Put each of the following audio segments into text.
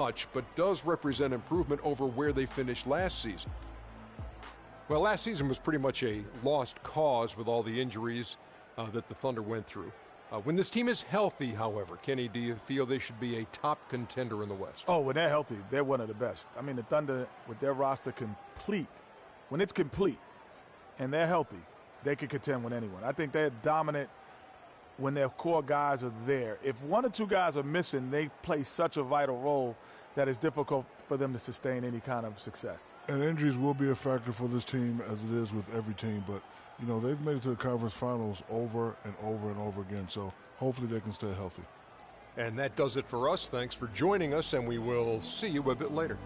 much, but does represent improvement over where they finished last season. Well, last season was pretty much a lost cause with all the injuries that the Thunder went through. When this team is healthy, however, Kenny, do you feel they should be a top contender in the West? Oh, when they're healthy, they're one of the best. I mean, the Thunder, with their roster complete, when it's complete and they're healthy, they can contend with anyone. I think they're dominant when their core guys are there. If one or two guys are missing, they play such a vital role that it's difficult for them to sustain any kind of success. And injuries will be a factor for this team, as it is with every team, but you know, they've made it to the conference finals over and over and over again, so hopefully they can stay healthy. And that does it for us. Thanks for joining us, and we will see you a bit later.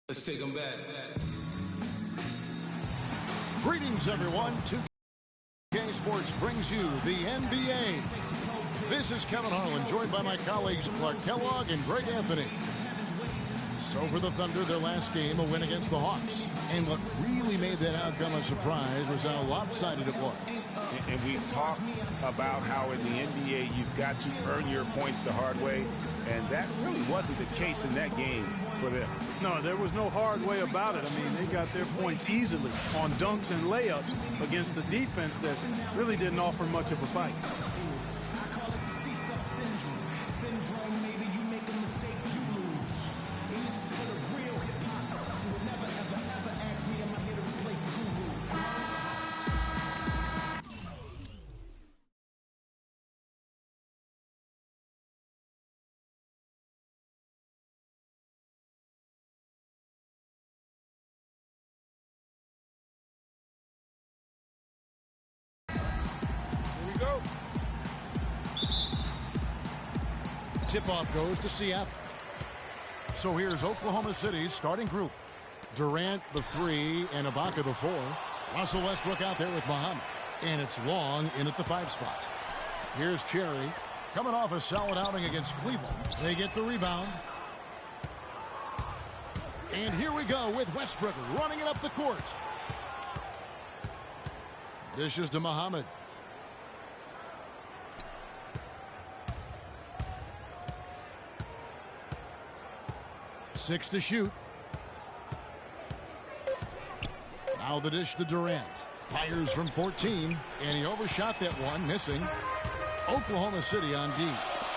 Let's take them back. Greetings, everyone. 2K Sports brings you the NBA. This is Kevin Harlan, joined by my colleagues Clark Kellogg and Greg Anthony. So for the Thunder, their last game, a win against the Hawks. And what really made that outcome a surprise was how lopsided it was. And we've talked about how in the NBA you've got to earn your points the hard way, and that really wasn't the case in that game for them. No, there was no hard way about it. I mean, they got their points easily on dunks and layups against the defense that really didn't offer much of a fight. Tip-off goes to Seattle. So here's Oklahoma City's starting group. Durant, the 3, and Ibaka, the 4. Russell Westbrook out there with Muhammad. And it's Long in at the 5 spot. Here's Cherry, coming off a solid outing against Cleveland. They get the rebound. And here we go with Westbrook running it up the court. Dishes to Muhammad. 6 to shoot. Now the dish to Durant. Fires from 14, and he overshot that one, missing. Oklahoma City on D.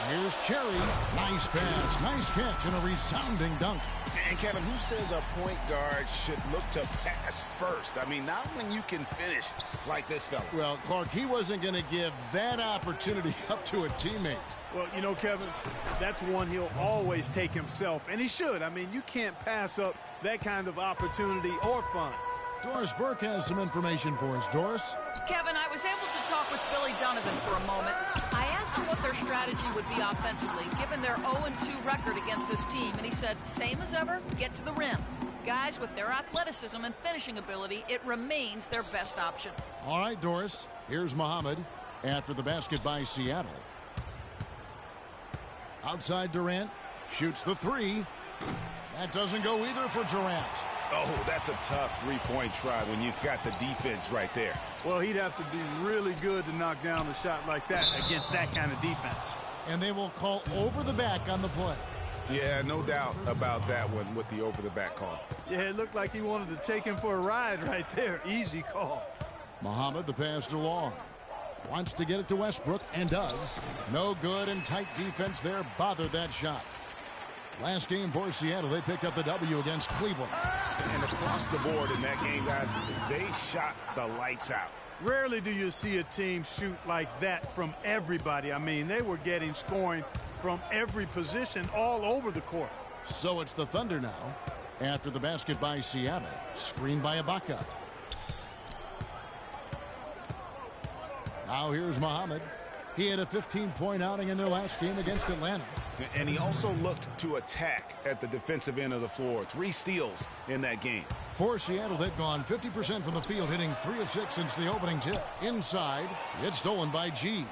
Here's Cherry. Nice pass, nice catch, and a resounding dunk. And Kevin, who says a point guard should look to pass first? I mean, not when you can finish like this fella. Well, Clark, he wasn't going to give that opportunity up to a teammate. Well, you know, Kevin, that's one he'll always take himself, and he should. I mean, you can't pass up that kind of opportunity or fun. Doris Burke has some information for us. Doris? Kevin, I was able to talk with Billy Donovan for a moment. I asked him what their strategy would be offensively, given their 0-2 record against this team, and he said, same as ever, get to the rim. Guys with their athleticism and finishing ability, it remains their best option. All right, Doris. Here's Muhammad after the basket by Seattle. Outside Durant, shoots the 3. That doesn't go either for Durant. Oh, that's a tough three-point try when you've got the defense right there. Well, he'd have to be really good to knock down a shot like that against that kind of defense. And they will call over the back on the play. Yeah, no doubt about that one with the over-the-back call. Yeah, it looked like he wanted to take him for a ride right there. Easy call. Muhammad, the pass to Long. Wants to get it to Westbrook, and does. No good, and tight defense there bothered that shot. Last game for Seattle, they picked up the W against Cleveland. And across the board in that game, guys, they shot the lights out. Rarely do you see a team shoot like that from everybody. I mean, they were getting scoring from every position all over the court. So it's the Thunder now. After the basket by Seattle. Screen by Ibaka. Now here's Muhammad. He had a 15-point outing in their last game against Atlanta. And he also looked to attack at the defensive end of the floor. 3 steals in that game. For Seattle, they've gone 50% from the field, hitting 3 of 6 since the opening tip. Inside, it's stolen by G.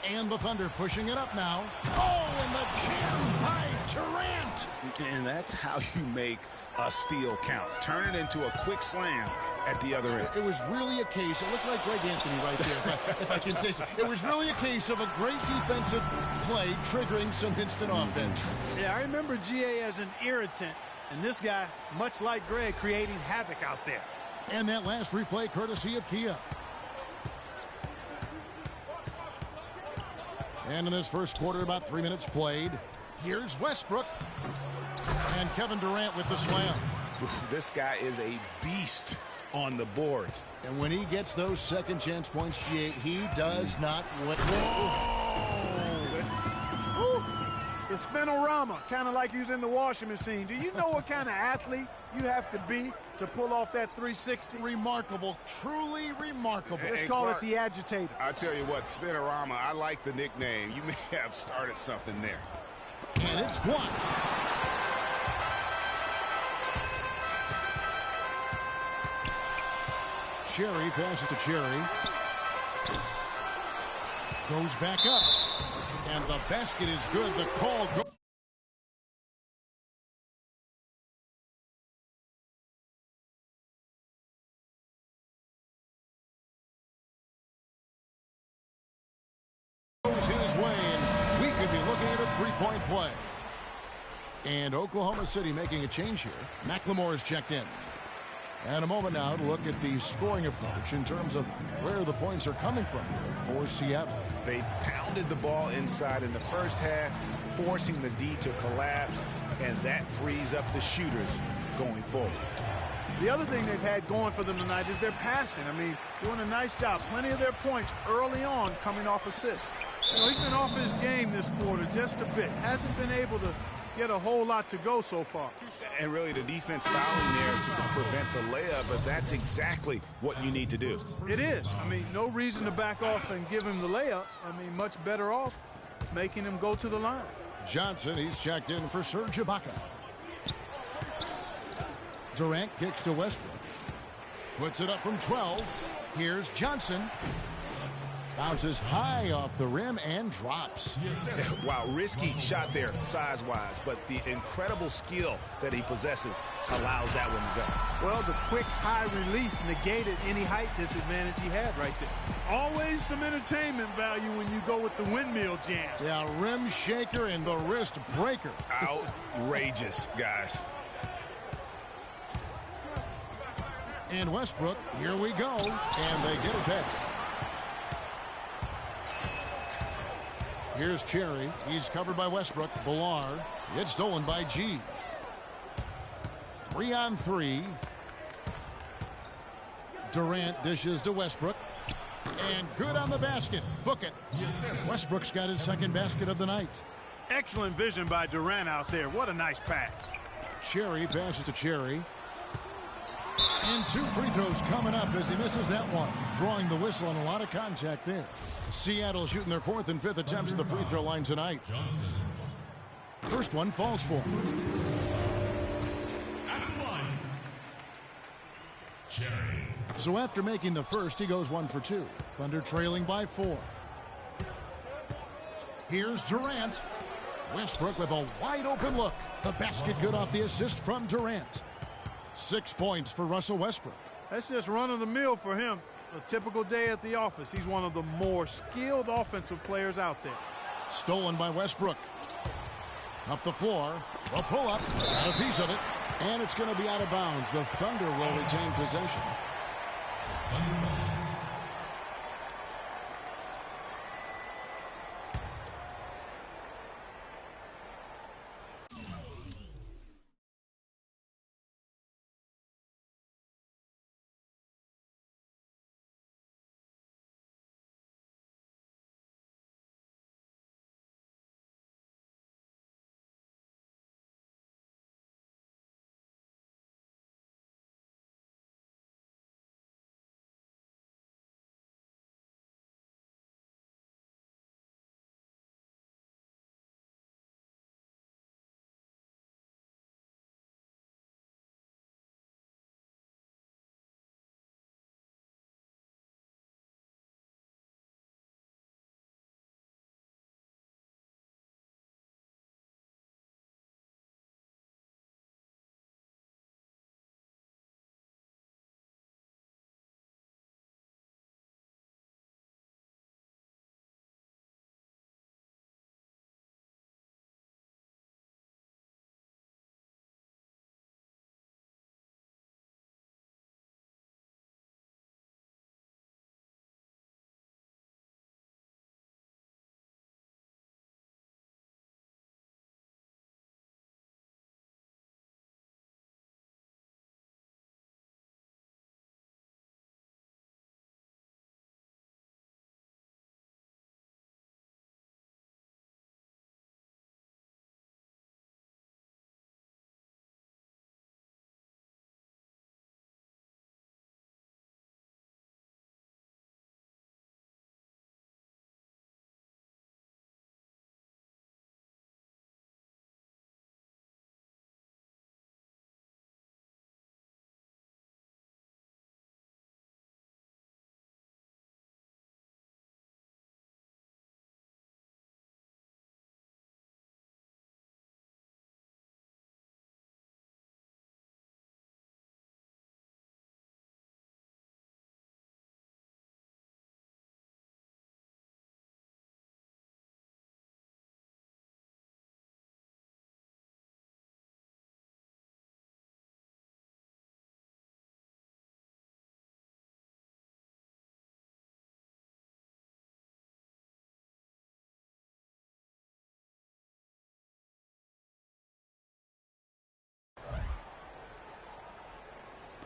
And the Thunder pushing it up now. Oh, and the jam by Durant. And that's how you make a steal count. Turn it into a quick slam at the other end. It was really a case, it looked like Greg Anthony right there, if I can say so. It was really a case of a great defensive play triggering some instant offense. Yeah, I remember GA as an irritant, and this guy, much like Greg, creating havoc out there. And that last replay courtesy of Kia. And in this first quarter, about 3 minutes played. Here's Westbrook. And Kevin Durant with the slam. This guy is a beast on the board. And when he gets those second chance points, GA, he does not win. The spinorama, kind of like using the washing machine. Do you know what kind of athlete you have to be to pull off that 360? Remarkable, truly remarkable. Let's call it the agitator. I tell you what, spinorama, I like the nickname. You may have started something there. And it's blocked. Cherry passes to Cherry. Goes back up. And the basket is good. The call goes. His way, and we could be looking at a three-point play. And Oklahoma City making a change here. McLemore is checked in. And a moment now to look at the scoring approach in terms of where the points are coming from for Seattle. They pounded the ball inside in the first half, forcing the D to collapse, and that frees up the shooters going forward. The other thing they've had going for them tonight is their passing. I mean, doing a nice job. Plenty of their points early on coming off assists. You know, he's been off his game this quarter just a bit. Hasn't been able to get a whole lot to go so far. And really the defense fouling there to prevent the layup, but that's exactly what you need to do. It is. I mean, no reason to back off and give him the layup. I mean, much better off making him go to the line. Johnson, he's checked in for Serge Ibaka. Durant kicks to Westbrook. Puts it up from 12. Here's Johnson. Bounces high off the rim and drops. Wow, risky shot there size-wise, but the incredible skill that he possesses allows that one to go. Well, the quick high release negated any height disadvantage he had right there. Always some entertainment value when you go with the windmill jam. Yeah, rim shaker and the wrist breaker. Outrageous, guys. And Westbrook, here we go, and they get it back. Here's Cherry. He's covered by Westbrook. Villar. It's stolen by G. 3-on-3. Durant dishes to Westbrook. And good on the basket. Book it. Westbrook's got his second basket of the night. Excellent vision by Durant out there. What a nice pass. Cherry passes to Cherry. And 2 free throws coming up as he misses that one. Drawing the whistle on a lot of contact there. Seattle shooting their 4th and 5th attempts at the free throw line tonight. First one falls for him. So after making the first, he goes 1 for 2. Thunder trailing by 4. Here's Durant. Westbrook with a wide open look. The basket good off the assist from Durant. 6 points for Russell Westbrook. That's just run-of-the-mill for him. A typical day at the office. He's one of the more skilled offensive players out there. Stolen by Westbrook. Up the floor. A pull-up. Got a piece of it. And it's going to be out of bounds. The Thunder will retain possession.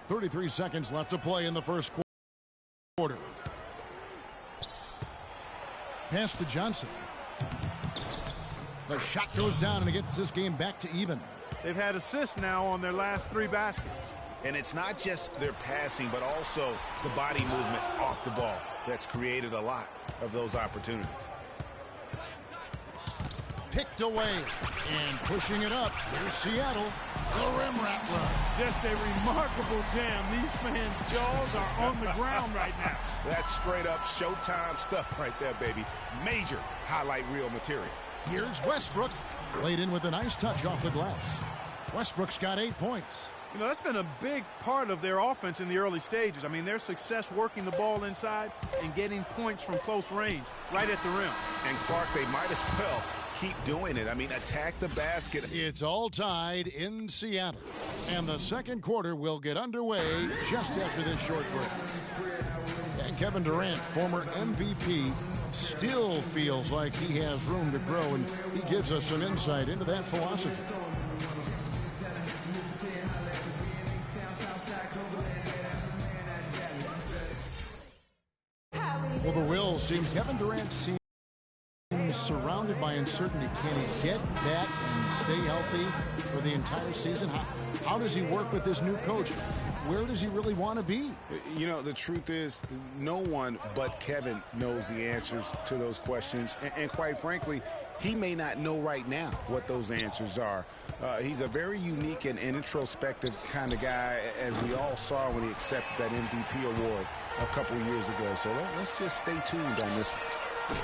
33 seconds left to play in the first quarter. Pass to Johnson. The shot goes down, and it gets this game back to even. They've had assists now on their last 3 baskets. And it's not just their passing, but also the body movement off the ball that's created a lot of those opportunities. Picked away and pushing it up. Here's Seattle. The rim wrap run. Just a remarkable jam. These fans' jaws are on the ground right now. That's straight up Showtime stuff right there, baby. Major highlight reel material. Here's Westbrook. Played in with a nice touch off the glass. Westbrook's got 8 points. You know, that's been a big part of their offense in the early stages. I mean, their success working the ball inside and getting points from close range right at the rim. And Clark, they might as well keep doing it. I mean, attack the basket. It's all tied in Seattle. And the second quarter will get underway just after this short break. And Kevin Durant, former MVP, still feels like he has room to grow, and he gives us some insight into that philosophy. Well, the will seems Kevin Durant seems surrounded by uncertainty. Can he get back and stay healthy for the entire season? How does he work with his new coach? Where does he really want to be? You know, the truth is, no one but Kevin knows the answers to those questions. And quite frankly, he may not know right now what those answers are. He's a very unique and introspective kind of guy, as we all saw when he accepted that MVP award a couple years ago. So let's just stay tuned on this one.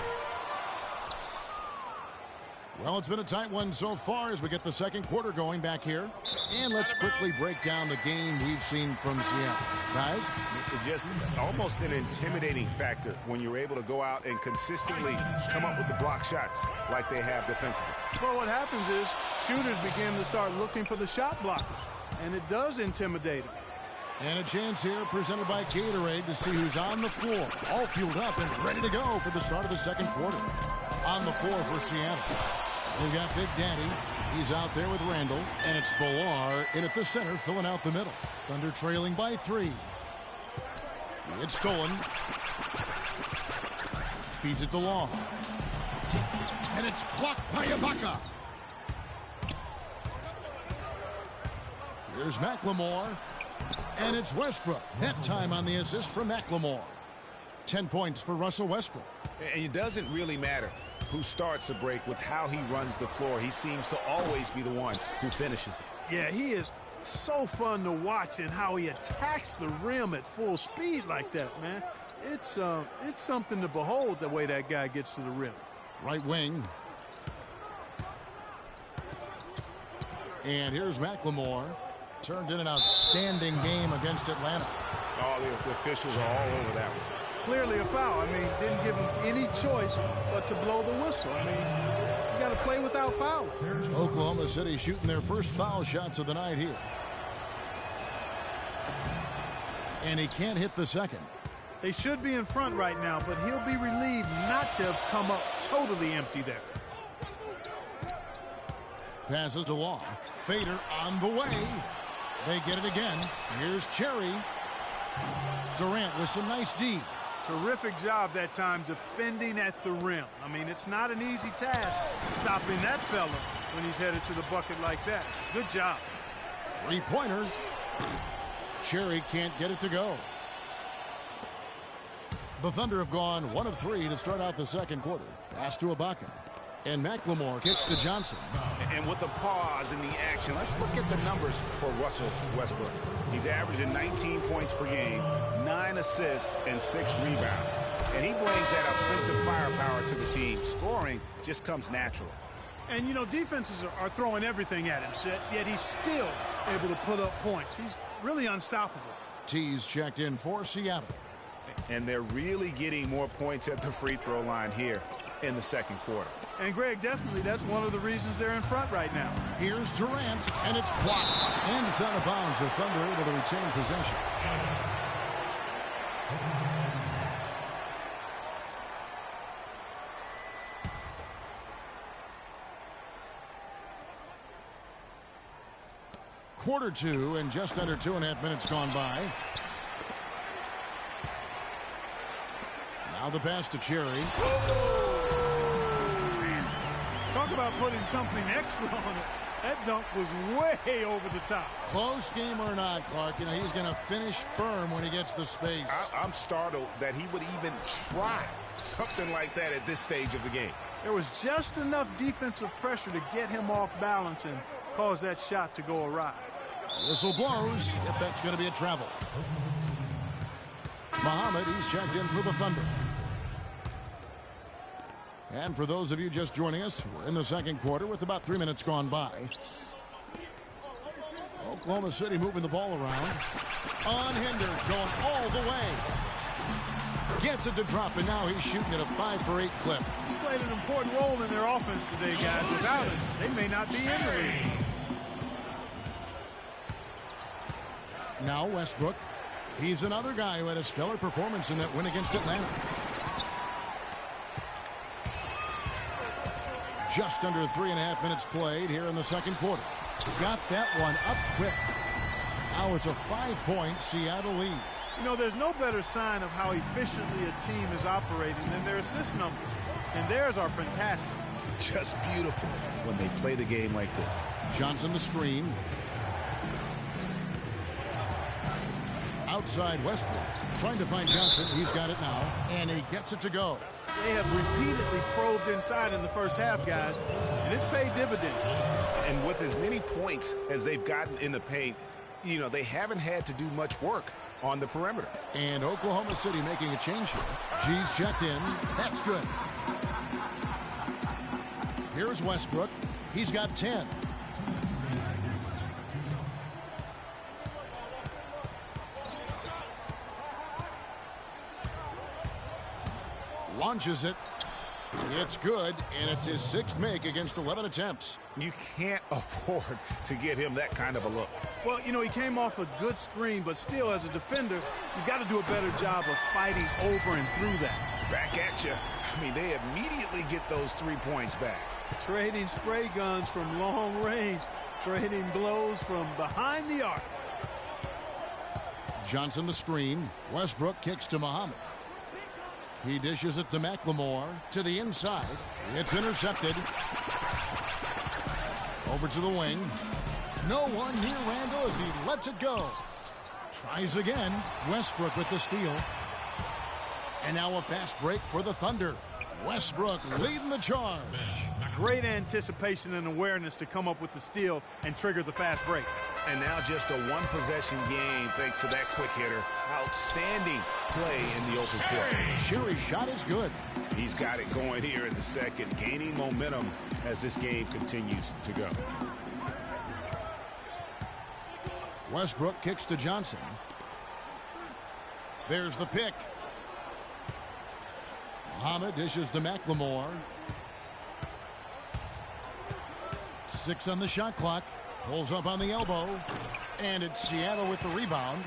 Well, it's been a tight one so far as we get the second quarter going back here. And let's quickly break down the game we've seen from Seattle. Guys? It's just almost an intimidating factor when you're able to go out and consistently come up with the block shots like they have defensively. Well, what happens is shooters begin to start looking for the shot blockers, and it does intimidate them. And a chance here presented by Gatorade to see who's on the floor. All fueled up and ready to go for the start of the second quarter. On the floor for Seattle. We've got Big Daddy. He's out there with Randall. And it's Bilal in at the center, filling out the middle. Thunder trailing by 3. It's stolen. Feeds it to Long. And it's blocked by Ibaka. Here's McLemore. And it's Westbrook. That time on the assist from McLemore. 10 points for Russell Westbrook. And it doesn't really matter who starts the break with how he runs the floor. He seems to always be the one who finishes it. Yeah, he is so fun to watch, and how he attacks the rim at full speed like that, man. It's something to behold, the way that guy gets to the rim. Right wing. And here's McLemore. Turned in an outstanding game against Atlanta. Oh, the officials are all over that one. Clearly a foul. I mean, didn't give him any choice but to blow the whistle. I mean, you got to play without fouls. Oklahoma City shooting their first foul shots of the night here. And he can't hit the second. They should be in front right now, but he'll be relieved not to have come up totally empty there. Passes to Long. Fader on the way. They get it again. Here's Cherry. Durant with some nice D. Terrific job that time defending at the rim. I mean, it's not an easy task stopping that fella when he's headed to the bucket like that. Good job. Three-pointer. Cherry can't get it to go. The Thunder have gone 1 of 3 to start out the second quarter. Pass to Ibaka. And McLemore kicks to Johnson. And with the pause in the action, let's look at the numbers for Russell Westbrook. He's averaging 19 points per game, 9 assists, and 6 rebounds. And he brings that offensive firepower to the team. Scoring just comes naturally. And, you know, defenses are throwing everything at him, Sid, yet he's still able to put up points. He's really unstoppable. T's checked in for Seattle. And they're really getting more points at the free throw line here in the second quarter. And, Greg, definitely that's one of the reasons they're in front right now. Here's Durant, and it's blocked. And it's out of bounds. The Thunder able to retain possession. quarter two and just under 2.5 minutes gone by. Now the pass to Cherry. Talk about putting something extra on it. That dunk was way over the top. Close game or not, Clark, you know, he's going to finish firm when he gets the space. I'm startled that he would even try something like that at this stage of the game. There was just enough defensive pressure to get him off balance and cause that shot to go awry. Whistle blows if that's going to be a travel. Muhammad, he's checked in for the Thunder. And for those of you just joining us, we're in the second quarter with about 3 minutes gone by. Oklahoma City moving the ball around. Unhindered, going all the way. Gets it to drop, and now he's shooting at a 5 for 8 clip. He's played an important role in their offense today, guys. Without it, they may not be in the league. Now Westbrook. He's another guy who had a stellar performance in that win against Atlanta. Just under 3.5 minutes played here in the second quarter. Got that one up quick. Now it's a 5-point Seattle lead. You know, there's no better sign of how efficiently a team is operating than their assist numbers. And theirs are fantastic. Just beautiful when they play the game like this. Johnson the screen. Outside Westbrook. Trying to find Johnson. He's got it now. And he gets it to go. They have repeatedly probed inside in the first half, guys, and it's paid dividends. And with as many points as they've gotten in the paint, you know, they haven't had to do much work on the perimeter. And Oklahoma City making a change here. G's checked in. That's good. Here's Westbrook. He's got 10. Launches it. It's good, and it's his 6th make against 11 attempts. You can't afford to get him that kind of a look. Well, you know, he came off a good screen, but still, as a defender, you've got to do a better job of fighting over and through that. Back at you. I mean, they immediately get those 3 points back. Trading spray guns from long range, trading blows from behind the arc. Johnson the screen. Westbrook kicks to Muhammad. He dishes it to McLemore to the inside. It's intercepted. Over to the wing. No one near Randall as he lets it go. Tries again. Westbrook with the steal. And now a fast break for the Thunder. Westbrook leading the charge. Great anticipation and awareness to come up with the steal and trigger the fast break. And now just a one-possession game thanks to that quick hitter. Outstanding play in the open court. Cherry's shot is good. He's got it going here in the second, gaining momentum as this game continues to go. Westbrook kicks to Johnson. There's the pick. Muhammad dishes to McLemore. 6 on the shot clock. Pulls up on the elbow. And it's Seattle with the rebound.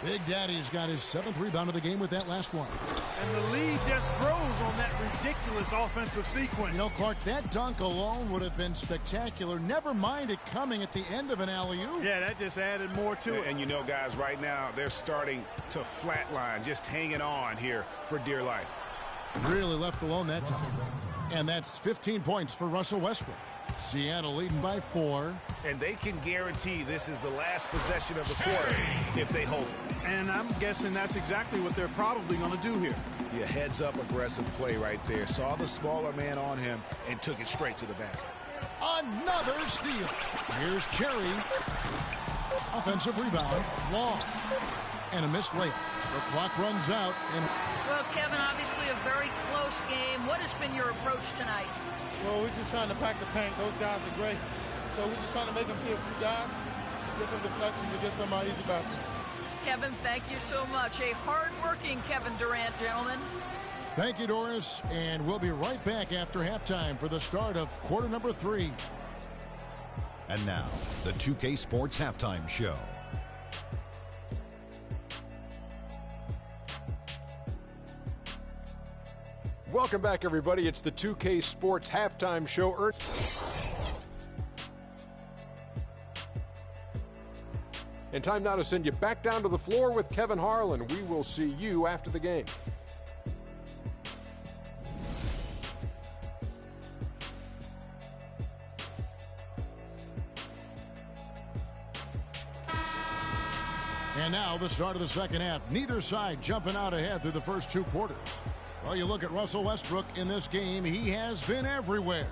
Big Daddy's got his 7th rebound of the game with that last one. And the lead just grows on that ridiculous offensive sequence. You know, Clark, that dunk alone would have been spectacular. Never mind it coming at the end of an alley-oop. Yeah, that just added more to it. And you know, guys, right now they're starting to flatline, just hanging on here for dear life. Really left alone that time. And that's 15 points for Russell Westbrook. Seattle leading by 4. And they can guarantee this is the last possession of the quarter if they hold it. And I'm guessing that's exactly what they're probably going to do here. Yeah, heads-up aggressive play right there. Saw the smaller man on him and took it straight to the basket. Another steal. Here's Cherry. Offensive rebound. Long. And a missed layup. The clock runs out. And well, Kevin, obviously a very close game. What has been your approach tonight? Well, we're just trying to pack the paint. Those guys are great. So we're just trying to make them see a few guys, get some deflections, and get some easy baskets. Kevin, thank you so much. A hard-working Kevin Durant, gentlemen. Thank you, Doris. And we'll be right back after halftime for the start of quarter number 3. And now, the 2K Sports Halftime Show. Welcome back, everybody. It's the 2K Sports Halftime Show. And time now to send you back down to the floor with Kevin Harlan. We will see you after the game. And now the start of the second half. Neither side jumping out ahead through the first 2 quarters. Well, you look at Russell Westbrook in this game. He has been everywhere.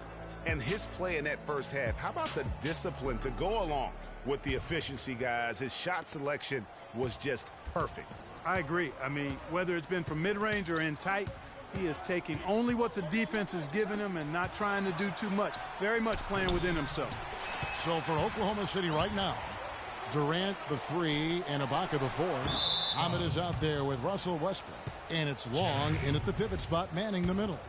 And his play in that first half, how about the discipline to go along with the efficiency, guys? His shot selection was just perfect. I agree. I mean, whether it's been from mid-range or in tight, he is taking only what the defense is giving him and not trying to do too much. Very much playing within himself. So for Oklahoma City right now, Durant the 3 and Ibaka the 4. Ahmed is out there with Russell Westbrook. And it's Long in at the pivot spot, manning the middle.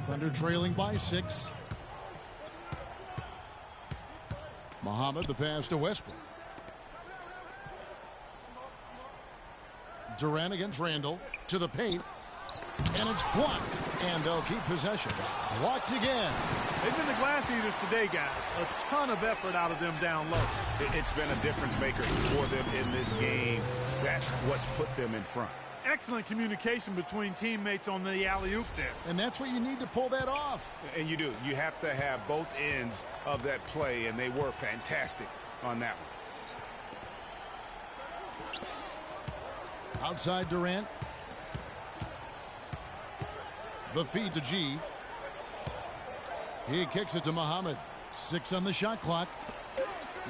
Thunder trailing by 6. Muhammad the pass to Westbrook. Durant against Randall to the paint. And it's blocked. And they'll keep possession. Blocked again. They've been the glass eaters today, guys. A ton of effort out of them down low. It's been a difference maker for them in this game. That's what's put them in front. Excellent communication between teammates on the alley-oop there. And that's what you need to pull that off. And you do. You have to have both ends of that play, and they were fantastic on that one. Outside Durant. The feed to G. He kicks it to Muhammad. 6 on the shot clock.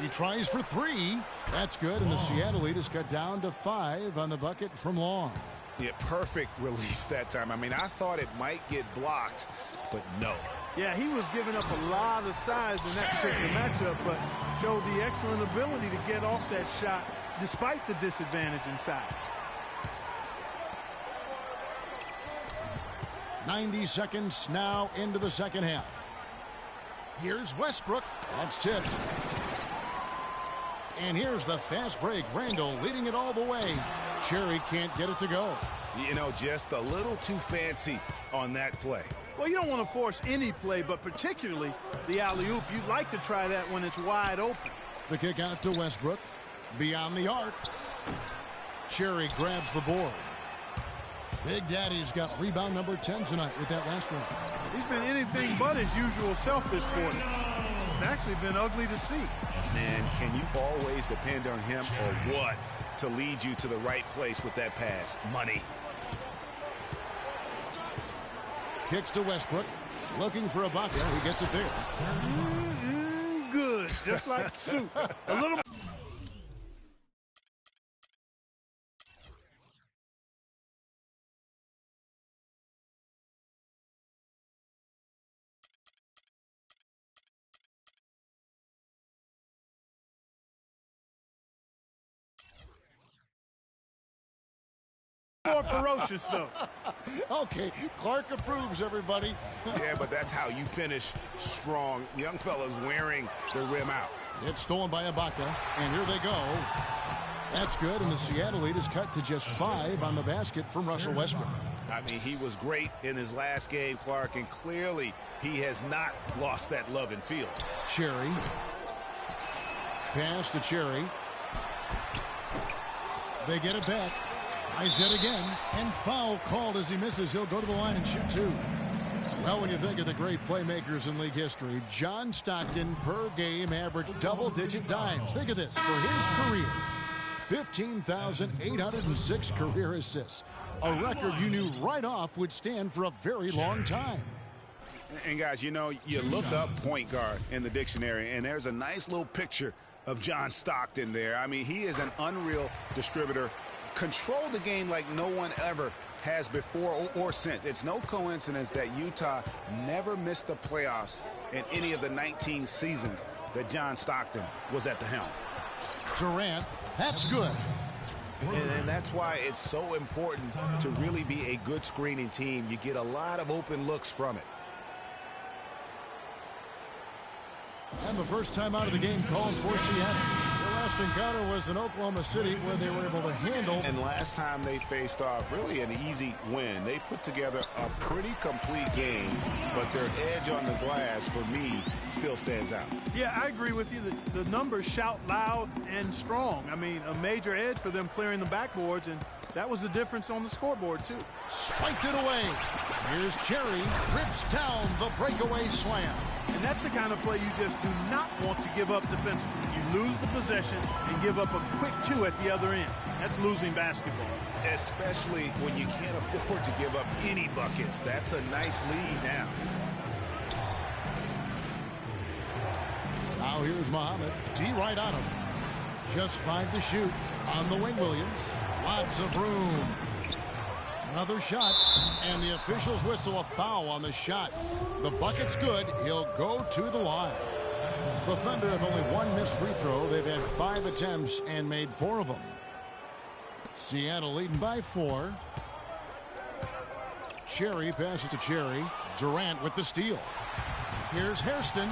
He tries for 3. That's good, and the Seattle lead is cut down to 5 on the bucket from Long. Yeah, perfect release that time. I mean, I thought it might get blocked, but no. Yeah, he was giving up a lot of size in that particular matchup, but showed the excellent ability to get off that shot despite the disadvantage in size. 90 seconds now into the second half. Here's Westbrook. That's tipped. And here's the fast break. Randall leading it all the way. Cherry can't get it to go. You know, just a little too fancy on that play. Well, you don't want to force any play, but particularly the alley-oop. You'd like to try that when it's wide open. The kick out to Westbrook. Beyond the arc. Cherry grabs the board. Big Daddy's got rebound number 10 tonight with that last one. He's been anything but his usual self this quarter. It's actually been ugly to see. Man, can you always depend on him or what to lead you to the right place with that pass? Money. Kicks to Westbrook. Looking for Ibaka. Who gets it there? Good. Just like soup. A little. More ferocious, though. Okay, Clark approves, everybody. Yeah, but that's how you finish strong. Young fella's wearing the rim out. It's stolen by Ibaka, and here they go. That's good, and the Seattle lead is cut to just 5 on the basket from Russell Westbrook. I mean, he was great in his last game, Clark, and clearly he has not lost that love and field. Cherry. Pass to Cherry. They get it back. Tries it again, and foul called as he misses. He'll go to the line and shoot 2. Well, when you think of the great playmakers in league history, John Stockton per game averaged double-digit dimes. Think of this. For his career, 15,806 career assists. A record you knew right off would stand for a very long time. And, guys, you know, you look up point guard in the dictionary, and there's a nice little picture of John Stockton there. I mean, he is an unreal distributor. Control the game like no one ever has before or since. It's no coincidence that Utah never missed the playoffs in any of the 19 seasons that John Stockton was at the helm. Durant, that's good. And that's why it's so important to really be a good screening team. You get a lot of open looks from it. And the first time out of the game called for Seattle. The last last encounter was in Oklahoma City where they were able to handle. And last time they faced off, really an easy win. They put together a pretty complete game, but their edge on the glass, for me, still stands out. Yeah, I agree with you. The numbers shout loud and strong. I mean, a major edge for them clearing the backboards, and that was the difference on the scoreboard, too. Swiped it away. Here's Cherry. Rips down the breakaway slam. And that's the kind of play you just do not want to give up defensively. You lose the possession and give up a quick 2 at the other end. That's losing basketball. Especially when you can't afford to give up any buckets. That's a nice lead now. Now here's Muhammad. D right on him. Just 5 to shoot on the wing, Williams. Lots of room. Another shot, and the officials whistle a foul on the shot. The bucket's good. He'll go to the line. The Thunder have only 1 missed free throw. They've had 5 attempts and made 4 of them. Seattle leading by 4. Cherry passes to Cherry. Durant with the steal. Here's Hairston.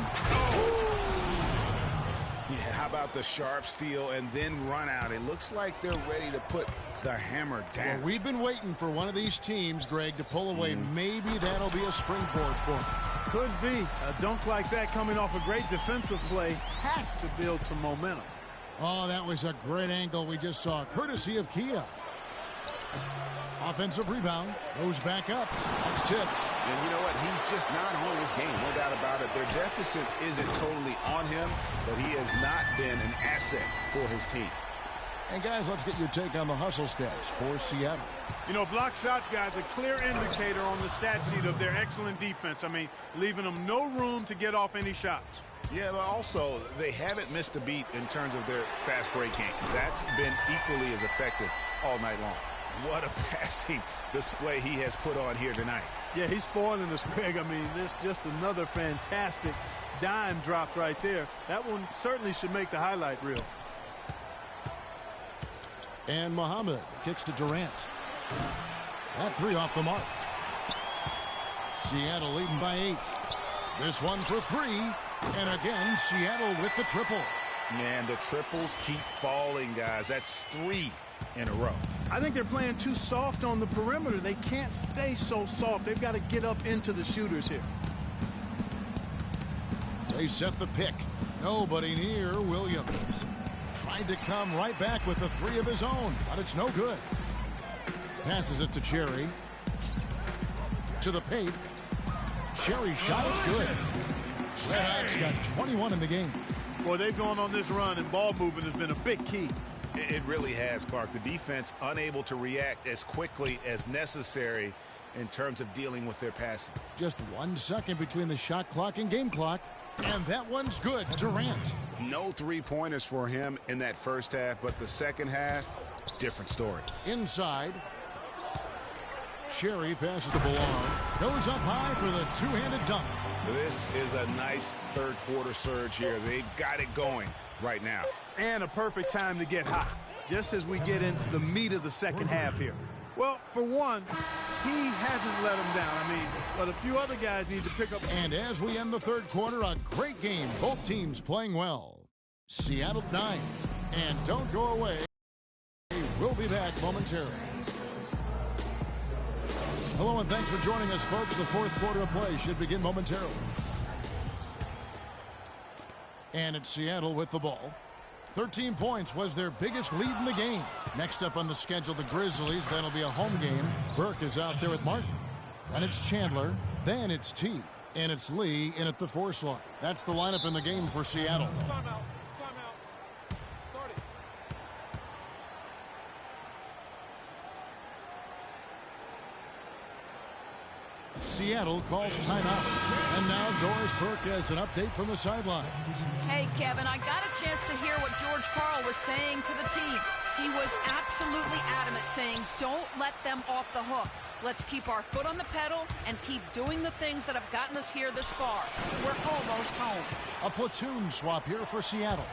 Yeah, how about the sharp steal and then run out? It looks like they're ready to put the hammer down. Well, we've been waiting for one of these teams, Greg, to pull away. Maybe that'll be a springboard for them. Could be. A dunk like that coming off a great defensive play has to build some momentum. Oh, that was a great angle we just saw, courtesy of Kia. Offensive rebound. Goes back up. That's tipped. And you know what? He's just not on his game. No doubt about it. Their deficit isn't totally on him, but he has not been an asset for his team. And, guys, let's get your take on the hustle stats for Seattle. You know, block shots, guys, a clear indicator on the stat sheet of their excellent defense. I mean, leaving them no room to get off any shots. Yeah, but also, they haven't missed a beat in terms of their fast break game. That's been equally as effective all night long. What a passing display he has put on here tonight. Yeah, he's spoiling us, Greg. I mean, there's just another fantastic dime drop right there. That one certainly should make the highlight reel. And Muhammad kicks to Durant. That 3 off the mark. Seattle leading by 8. This one for 3. And again, Seattle with the triple. Man, the triples keep falling, guys. That's 3 in a row. I think they're playing too soft on the perimeter. They can't stay so soft. They've got to get up into the shooters here. They set the pick. Nobody near Williams. Tried to come right back with the 3 of his own, but it's no good. Passes it to Cherry. To the paint. Cherry shot is good. Red Hawks got 21 in the game. Boy, they've gone on this run, and ball movement has been a big key. It really has, Clark. The defense unable to react as quickly as necessary in terms of dealing with their passing. Just 1 second between the shot clock and game clock. And that one's good. Durant. No 3-pointers for him in that first half, but the second half, different story. Inside. Cherry passes the ball on. Goes up high for the 2-handed dunk. This is a nice third-quarter surge here. They've got it going right now. And a perfect time to get hot, just as we get into the meat of the second half here. Well, for one, he hasn't let him down. I mean, but a few other guys need to pick up. And as we end the third quarter, a great game. Both teams playing well. Seattle 9. And don't go away. We'll be back momentarily. Hello and thanks for joining us, folks. The fourth quarter of play should begin momentarily. And it's Seattle with the ball. 13 points was their biggest lead in the game. Next up on the schedule, the Grizzlies. That'll be a home game. Burke is out there with Martin. Then it's Chandler. Then it's T. And it's Lee in at the 4 slot. That's the lineup in the game for Seattle. Timeout. Seattle calls timeout. And now Doris Burke has an update from the sidelines. Hey, Kevin, I got a chance to hear what George Karl was saying to the team. He was absolutely adamant, saying, don't let them off the hook. Let's keep our foot on the pedal and keep doing the things that have gotten us here this far. We're almost home. A platoon swap here for Seattle.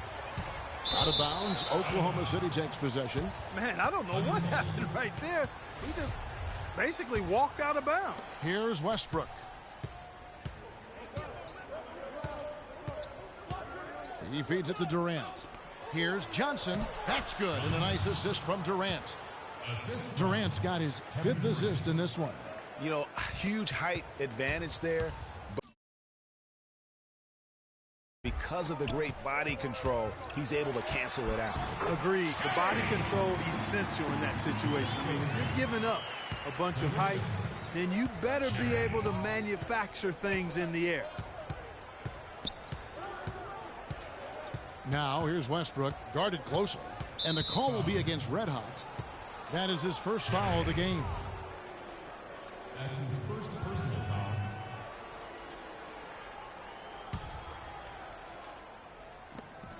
Out of bounds, Oklahoma City takes possession. Man, I don't know what happened right there. He just basically walked out of bounds. Here's Westbrook. He feeds it to Durant. Here's Johnson. That's good. And a nice assist from Durant. Durant's got his 5th assist in this one. You know, huge height advantage there. But because of the great body control, he's able to cancel it out. Agreed. The body control essential in that situation. I mean, if you're giving up a bunch of height, then you better be able to manufacture things in the air. Now here's Westbrook, guarded closely, and the call will be against Red Hot. That is his first foul of the game. That's his first personal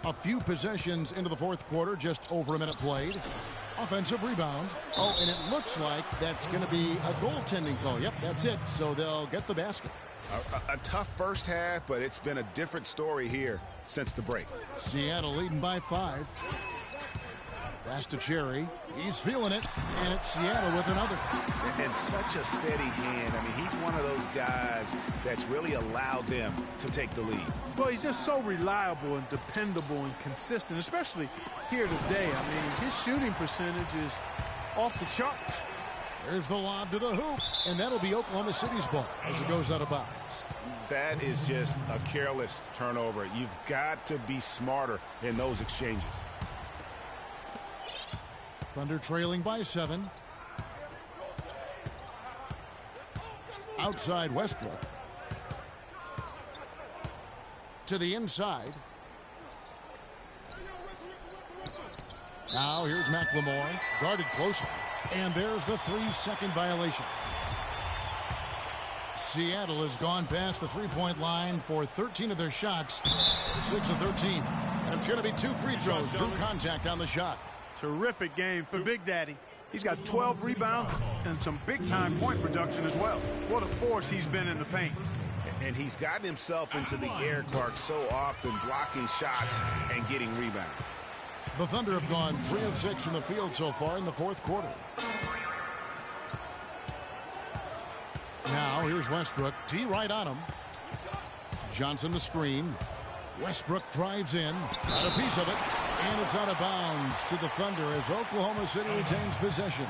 foul. A few possessions into the 4th quarter, just over a minute played. Offensive rebound. Oh, and it looks like that's going to be a goaltending call. Yep, that's it. So they'll get the basket. A tough first half, but it's been a different story here since the break. Seattle leading by 5. Pass to Cherry. He's feeling it, and it's Seattle with another. And such a steady hand. I mean, he's one of those guys that's really allowed them to take the lead. Well, he's just so reliable and dependable and consistent, especially here today. I mean, his shooting percentage is off the charts. There's the lob to the hoop, and that'll be Oklahoma City's ball as it goes out of bounds. That is just a careless turnover. You've got to be smarter in those exchanges. Thunder trailing by 7. Outside Westbrook. To the inside. Now here's McLemore, guarded closely. And there's the 3-second violation. Seattle has gone past the three-point line for 13 of their shots. 6 of 13. And it's going to be 2 free throws. Drew contact on the shot. Terrific game for Big Daddy. He's got 12 rebounds and some big-time point production as well. What a force he's been in the paint. And he's gotten himself into the air, Clark, so often blocking shots and getting rebounds. The Thunder have gone 3 of 6 from the field so far in the 4th quarter. Now here's Westbrook. T right on him. Johnson the screen. Westbrook drives in. Got a piece of it. And it's out of bounds to the Thunder as Oklahoma City retains possession.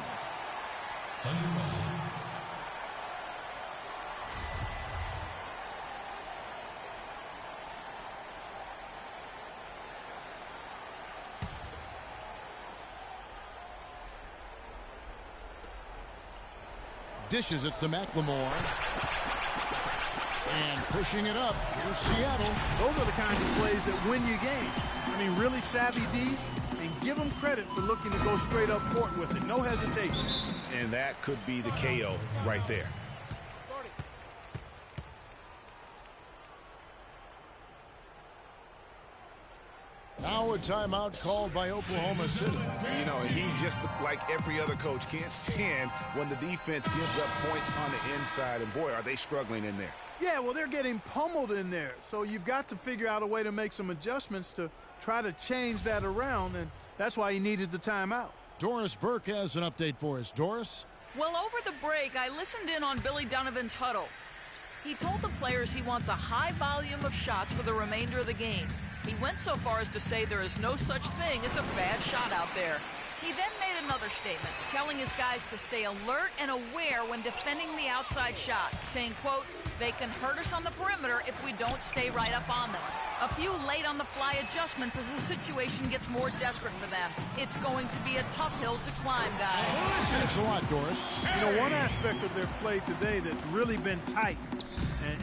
Dishes it to McLemore. And pushing it up. Here's Seattle. Those are the kinds of plays that win you game. I mean, really savvy D, and give them credit for looking to go straight up court with it. No hesitation. And that could be the KO right there. Now a timeout called by Oklahoma City. You know, he just, like every other coach, can't stand when the defense gives up points on the inside. And boy, are they struggling in there. Yeah, well, they're getting pummeled in there. So you've got to figure out a way to make some adjustments to try to change that around. And that's why he needed the timeout. Doris Burke has an update for us. Doris? Well, over the break, I listened in on Billy Donovan's huddle. He told the players he wants a high volume of shots for the remainder of the game. He went so far as to say there is no such thing as a bad shot out there. He then made another statement, telling his guys to stay alert and aware when defending the outside shot, saying, quote, they can hurt us on the perimeter if we don't stay right up on them. A few late-on-the-fly adjustments as the situation gets more desperate for them. It's going to be a tough hill to climb, guys. Thanks a lot, Doris. You know, one aspect of their play today that's really been tight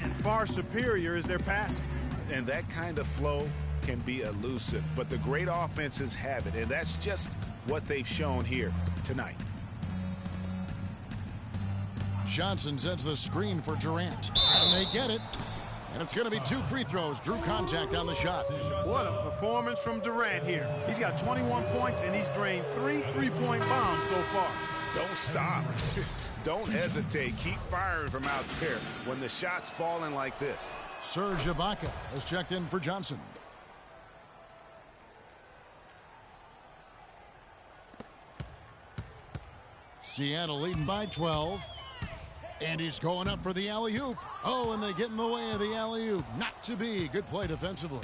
and far superior is their passing. And that kind of flow can be elusive, but the great offenses have it, and that's just what they've shown here tonight. Johnson sets the screen for Durant, and they get it. And it's going to be 2 free throws. Drew contact on the shot. What a performance from Durant here. He's got 21 points, and he's drained 3 three-point bombs so far. Don't stop. Don't hesitate. Keep firing from out there when the shot's falling like this. Serge Ibaka has checked in for Johnson. Seattle leading by 12. And he's going up for the alley-oop. Oh, and they get in the way of the alley-oop. Not to be. Good play defensively.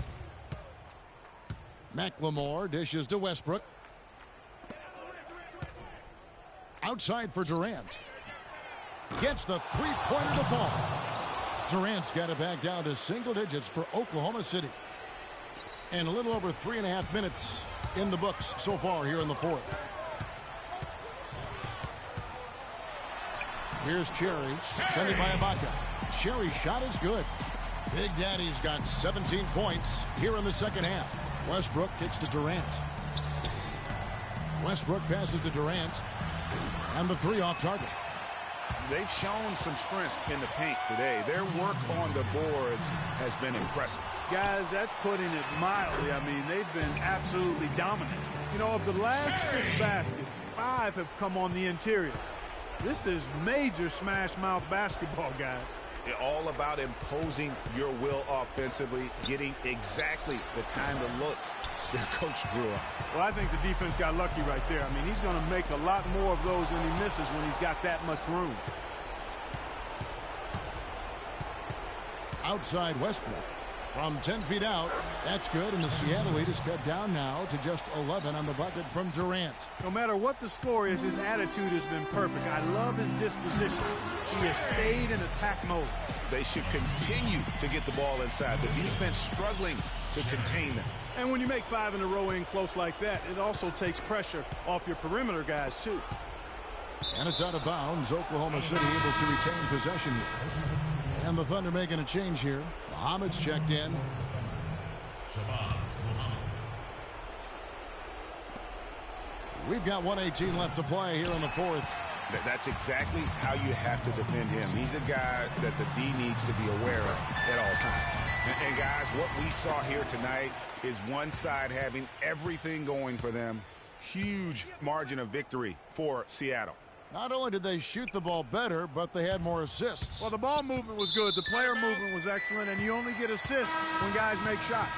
McLemore dishes to Westbrook. Outside for Durant. Gets the three-pointer to fall. Durant's got it back down to single digits for Oklahoma City. And a little over 3.5 minutes in the books so far here in the fourth. Here's Cherry, defended by Ibaka. Cherry's shot is good. Big Daddy's got 17 points here in the second half. Westbrook kicks to Durant. Westbrook passes to Durant. And the three off target. They've shown some strength in the paint today. Their work on the boards has been impressive. Guys, that's putting it mildly. I mean, they've been absolutely dominant. You know, of the last 6 baskets, 5 have come on the interior. This is major smash mouth basketball, guys. All about imposing your will offensively, getting exactly the kind of looks that coach drew up. Well, I think the defense got lucky right there. I mean, he's going to make a lot more of those than he misses when he's got that much room. Outside Westbrook from 10 feet out. That's good, and the Seattle lead is cut down now to just 11 on the bucket from Durant. No matter what the score is, his attitude has been perfect. I love his disposition. He has stayed in attack mode. They should continue to get the ball inside. The defense struggling to contain them. And when you make 5 in a row in close like that, it also takes pressure off your perimeter guys, too. And it's out of bounds. Oklahoma City able to retain possession here. And the Thunder making a change here. Muhammad's checked in. We've got 1:18 left to play here in the fourth. That's exactly how you have to defend him. He's a guy that the D needs to be aware of at all times. And guys, what we saw here tonight is one side having everything going for them. Huge margin of victory for Seattle. Not only did they shoot the ball better, but they had more assists. Well, the ball movement was good. The player movement was excellent, and you only get assists when guys make shots.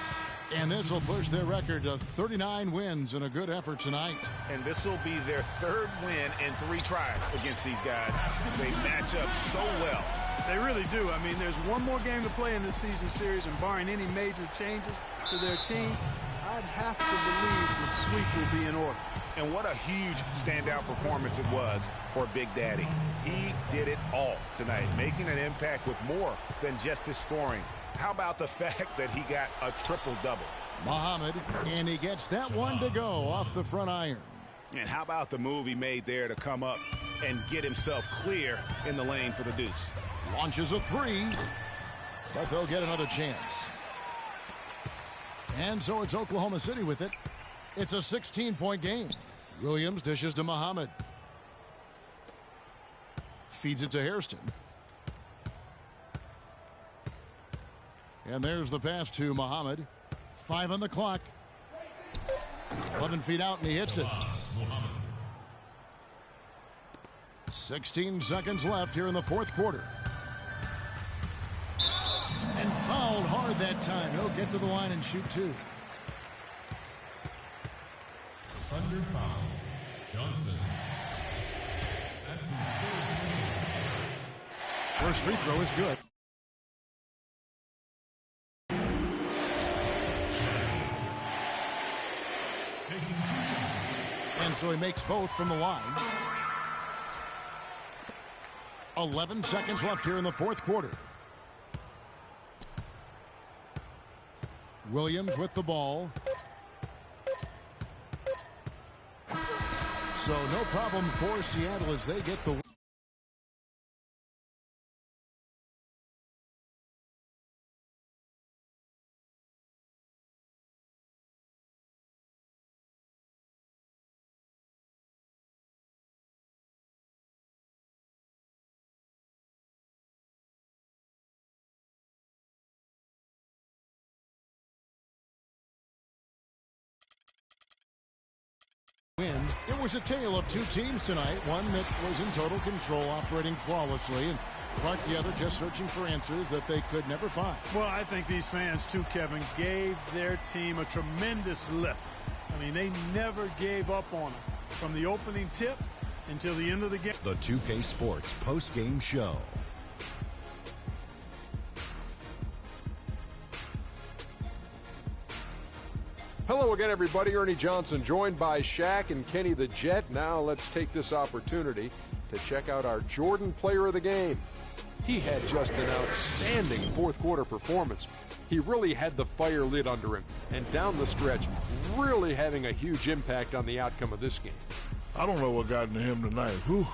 And this will push their record to 39 wins in a good effort tonight. And this will be their 3rd win in 3 tries against these guys. They match up so well. They really do. I mean, there's one more game to play in this season series, and barring any major changes to their team, I'd have to believe the sweep will be in order. And what a huge standout performance it was for Big Daddy. He did it all tonight, making an impact with more than just his scoring. How about the fact that he got a triple-double? Muhammad, and he gets that one to go off the front iron. And how about the move he made there to come up and get himself clear in the lane for the deuce? Launches a 3, but they'll get another chance. And so it's Oklahoma City with it. It's a 16-point game. Williams dishes to Muhammad. Feeds it to Hairston. And there's the pass to Muhammad. 5 on the clock. 11 feet out, and he hits it. 16 seconds left here in the fourth quarter. And fouled hard that time. He'll get to the line and shoot 2. Thunder foul. Johnson. That's his 3rd. First free throw is good. Taking 2 shots. And so he makes both from the line. 11 seconds left here in the fourth quarter. Williams with the ball. So no problem for Seattle as they get the win. It was a tale of 2 teams tonight. One that was in total control, operating flawlessly, and like the other just searching for answers that they could never find. Well, I think these fans, too, Kevin, gave their team a tremendous lift. I mean, they never gave up on them from the opening tip until the end of the game. The 2K Sports post-game show. Hello again, everybody. Ernie Johnson joined by Shaq and Kenny the Jet. Now let's take this opportunity to check out our Jordan player of the game. He had just an outstanding fourth quarter performance. He really had the fire lit under him, and down the stretch, really having a huge impact on the outcome of this game. I don't know what got into him tonight. Whew.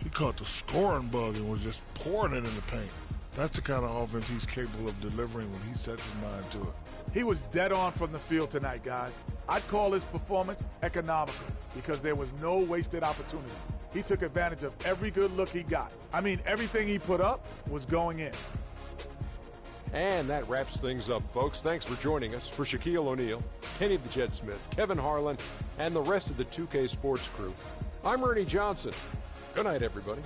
He caught the scoring bug and was just pouring it in the paint. That's the kind of offense he's capable of delivering when he sets his mind to it. He was dead on from the field tonight, guys. I'd call his performance economical because there was no wasted opportunities. He took advantage of every good look he got. I mean, everything he put up was going in. And that wraps things up, folks. Thanks for joining us. For Shaquille O'Neal, Kenny the Jet Smith, Kevin Harlan, and the rest of the 2K Sports crew, I'm Ernie Johnson. Good night, everybody.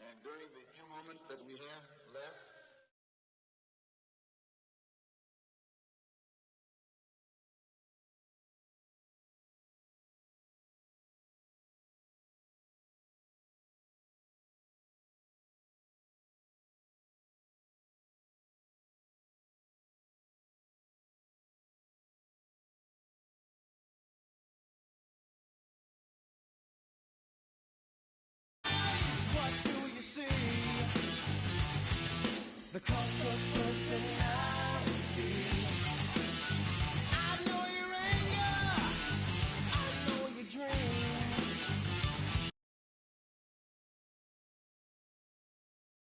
And during the few moments that we have left,